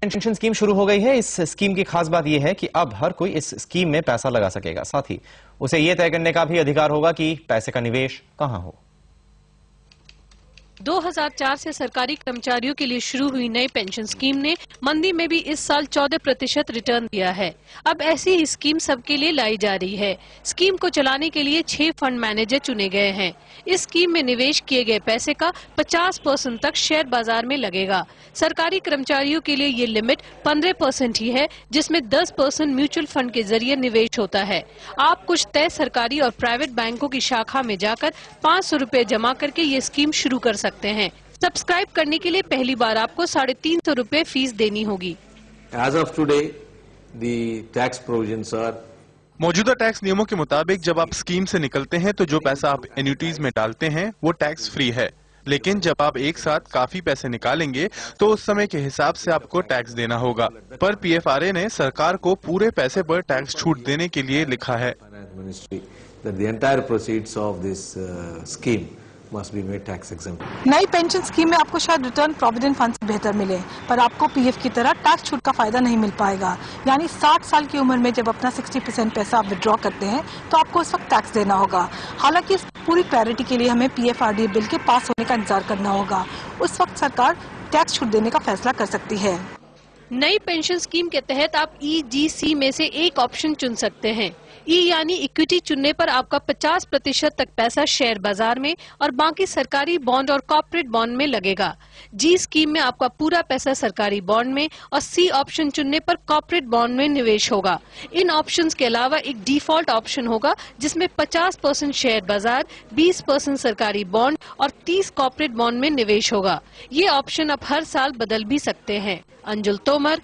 Pension scheme शुरू हो गई है। इस स्कीम की खास बात यह है कि अब हर कोई इस स्कीम में पैसा लगा सकेगा। साथ ही उसे यह तय करने का भी अधिकार होगा कि पैसे का निवेश कहां हो। 2004 से सरकारी कर्मचारियों के लिए शुरू हुई नई पेंशन स्कीम ने मंदी में भी इस साल 14% रिटर्न दिया है। अब ऐसी ही स्कीम सबके लिए लाई जा रही है। स्कीम को चलाने के लिए 6 फंड मैनेजर चुने गए हैं। इस स्कीम में निवेश किए गए पैसे का 50% तक शेयर बाजार में लगेगा। सरकारी कर्मचारियों के लिए ये लिमिट 15% ही है, जिसमें 10% म्यूचुअल फंड के जरिए निवेश होता है। आप कुछ तय सरकारी और प्राइवेट बैंकों की शाखा में जाकर 500 रुपए जमा करके ये स्कीम शुरू कर सकते हैं। सब्सक्राइब करने के लिए पहली बार आपको 350 रुपए फीस देनी होगी। As of today, the tax provisions are मौजूदा टैक्स नियमों के मुताबिक जब आप स्कीम से निकलते हैं तो जो पैसा आप एन्युटीज में डालते हैं वो टैक्स फ्री है, लेकिन जब आप एक साथ काफी पैसे निकालेंगे तो उस समय के हिसाब से आपको टैक्स देना होगा। पर पीएफआरए ने सरकार को पूरे पैसे पर टैक्स छूट देने के लिए लिखा है। that the entire proceeds of this scheme must be made tax exempt. नई पेंशन स्कीम में आपको शायद रिटर्न प्रोविडेंट फंड से बेहतर मिले, पर आपको पीएफ की तरह टैक्स छूट का फायदा नहीं मिल पाएगा। यानी 60 साल की उम्र में जब अपना 60% पैसा आप विड्रॉ करते हैं तो आपको उस वक्त टैक्स देना होगा। हालांकि इस पूरी क्लैरिटी के लिए हमें पीएफआरडीए बिल के पास होने का इंतजार करना होगा। उस वक्त सरकार टैक्स छूट देने का फैसला कर सकती है। नई पेंशन स्कीम के तहत आप ईजीसी में से एक ऑप्शन चुन सकते हैं। ई यानी इक्विटी चुनने पर आपका 50% तक पैसा शेयर बाजार में और बाकी सरकारी बॉन्ड और कॉर्पोरेट बॉन्ड में लगेगा। जी स्कीम में आपका पूरा पैसा सरकारी बॉन्ड में और सी ऑप्शन चुनने पर कॉर्पोरेट बॉन्ड में निवेश होगा। इन ऑप्शंस के अलावा एक डिफॉल्ट ऑप्शन होगा जिसमें 50% शेयर बाजार, 20% सरकारी बॉन्ड और 30 कॉर्पोरेट बॉन्ड में निवेश होगा। ये ऑप्शन आप हर साल बदल भी सकते हैं। अंजुल तोमर,